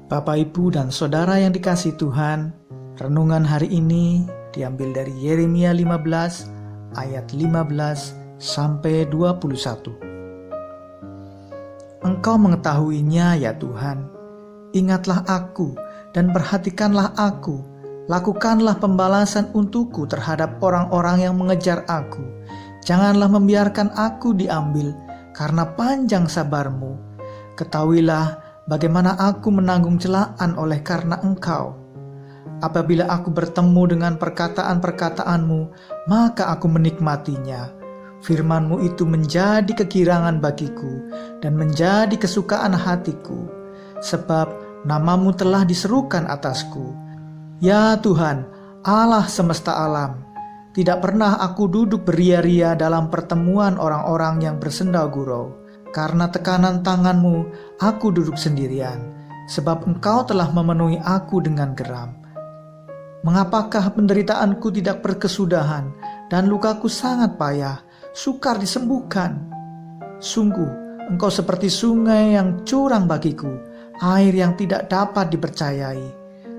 Bapak, Ibu, dan Saudara yang dikasihi Tuhan, renungan hari ini diambil dari Yeremia 15 ayat 15 sampai 21. Engkau mengetahuinya ya Tuhan, ingatlah aku dan perhatikanlah aku, lakukanlah pembalasan untukku terhadap orang-orang yang mengejar aku. Janganlah membiarkan aku diambil karena panjang sabarmu. Ketahuilah bagaimana aku menanggung celaan oleh karena Engkau. Apabila aku bertemu dengan perkataan-perkataanmu, maka aku menikmatinya. Firman-Mu itu menjadi kegirangan bagiku dan menjadi kesukaan hatiku, sebab nama-Mu telah diserukan atasku. Ya Tuhan, Allah semesta alam, tidak pernah aku duduk beria-ria dalam pertemuan orang-orang yang bersenda gurau. Karena tekanan tangan-Mu, aku duduk sendirian, sebab Engkau telah memenuhi aku dengan geram. Mengapakah penderitaanku tidak berkesudahan, dan lukaku sangat payah, sukar disembuhkan? Sungguh, Engkau seperti sungai yang curang bagiku, air yang tidak dapat dipercayai.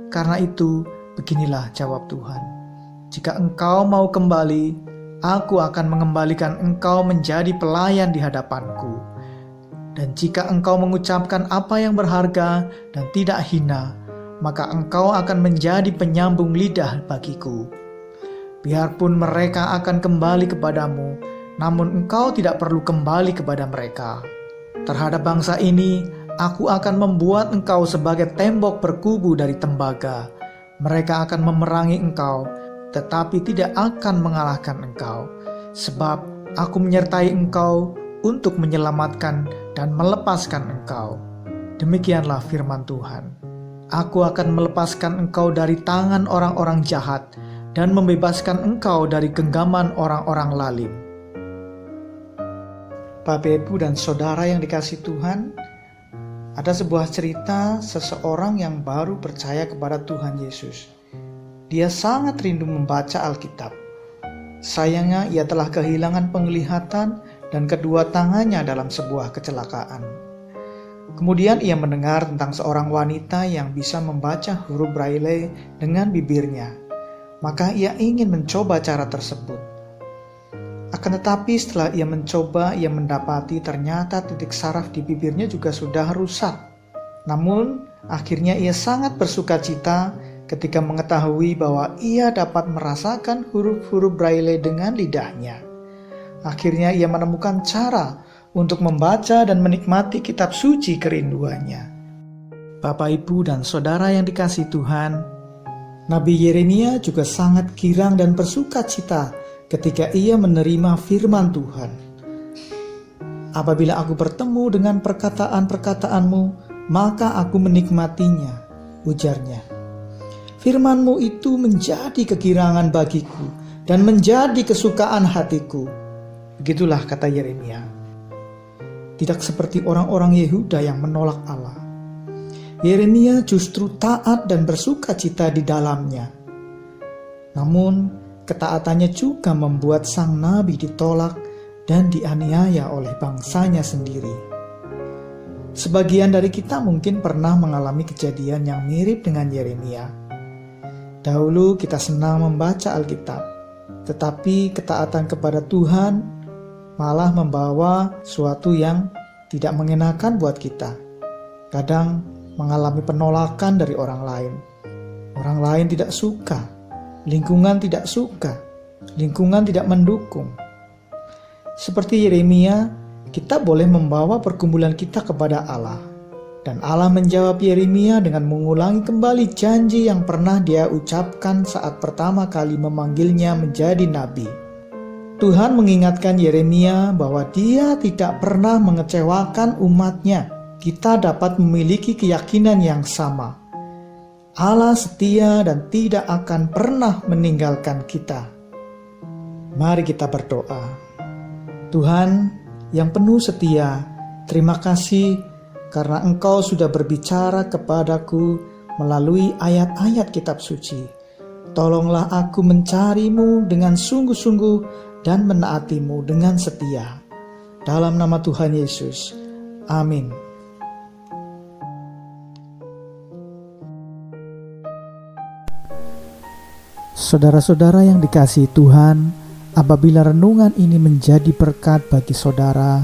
Karena itu, beginilah jawab Tuhan. Jika Engkau mau kembali, aku akan mengembalikan Engkau menjadi pelayan di hadapanku. Dan jika Engkau mengucapkan apa yang berharga dan tidak hina, maka Engkau akan menjadi penyambung lidah bagiku. Biarpun mereka akan kembali kepadamu, namun Engkau tidak perlu kembali kepada mereka. Terhadap bangsa ini, aku akan membuat Engkau sebagai tembok berkubu dari tembaga. Mereka akan memerangi Engkau, tetapi tidak akan mengalahkan Engkau, sebab aku menyertai Engkau untuk menyelamatkan dan melepaskan Engkau. Demikianlah firman Tuhan. Aku akan melepaskan Engkau dari tangan orang-orang jahat dan membebaskan Engkau dari genggaman orang-orang lalim. Bapak, Ibu, dan Saudara yang dikasihi Tuhan, ada sebuah cerita seseorang yang baru percaya kepada Tuhan Yesus. Dia sangat rindu membaca Alkitab. Sayangnya ia telah kehilangan penglihatan dan kedua tangannya dalam sebuah kecelakaan. Kemudian ia mendengar tentang seorang wanita yang bisa membaca huruf Braille dengan bibirnya. Maka ia ingin mencoba cara tersebut. Akan tetapi setelah ia mencoba, ia mendapati ternyata titik saraf di bibirnya juga sudah rusak. Namun akhirnya ia sangat bersukacita ketika mengetahui bahwa ia dapat merasakan huruf-huruf Braille dengan lidahnya. Akhirnya ia menemukan cara untuk membaca dan menikmati kitab suci kerinduannya. Bapak, Ibu, dan Saudara yang dikasihi Tuhan, Nabi Yeremia juga sangat girang dan bersukacita ketika ia menerima firman Tuhan. Apabila aku bertemu dengan perkataan-perkataanmu, maka aku menikmatinya, ujarnya. Firman-Mu itu menjadi kegirangan bagiku dan menjadi kesukaan hatiku. Begitulah kata Yeremia. Tidak seperti orang-orang Yehuda yang menolak Allah. Yeremia justru taat dan bersukacita di dalamnya. Namun, ketaatannya juga membuat sang nabi ditolak dan dianiaya oleh bangsanya sendiri. Sebagian dari kita mungkin pernah mengalami kejadian yang mirip dengan Yeremia. Dahulu kita senang membaca Alkitab, tetapi ketaatan kepada Tuhan malah membawa suatu yang tidak mengenakan buat kita. Kadang mengalami penolakan dari orang lain. Orang lain tidak suka, lingkungan tidak suka, lingkungan tidak mendukung. Seperti Yeremia, kita boleh membawa pergumulan kita kepada Allah. Dan Allah menjawab Yeremia dengan mengulangi kembali janji yang pernah dia ucapkan saat pertama kali memanggilnya menjadi nabi. Tuhan mengingatkan Yeremia bahwa dia tidak pernah mengecewakan umatnya. Kita dapat memiliki keyakinan yang sama. Allah setia dan tidak akan pernah meninggalkan kita. Mari kita berdoa. Tuhan yang penuh setia, terima kasih karena Engkau sudah berbicara kepadaku melalui ayat-ayat kitab suci. Tolonglah aku mencari-Mu dengan sungguh-sungguh dan menaati-Mu dengan setia. Dalam nama Tuhan Yesus. Amin. Saudara-saudara yang dikasihi Tuhan, apabila renungan ini menjadi berkat bagi saudara,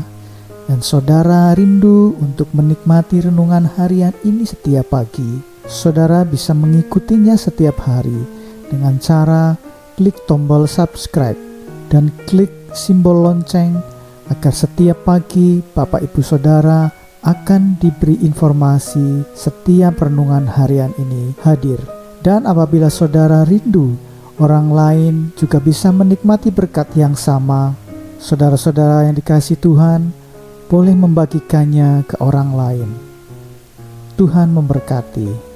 dan saudara rindu untuk menikmati renungan harian ini setiap pagi, saudara bisa mengikutinya setiap hari dengan cara klik tombol subscribe dan klik simbol lonceng agar setiap pagi Bapak Ibu Saudara akan diberi informasi setiap renungan harian ini hadir. Dan apabila saudara rindu orang lain juga bisa menikmati berkat yang sama, saudara-saudara yang dikasihi Tuhan boleh membagikannya ke orang lain. Tuhan memberkati.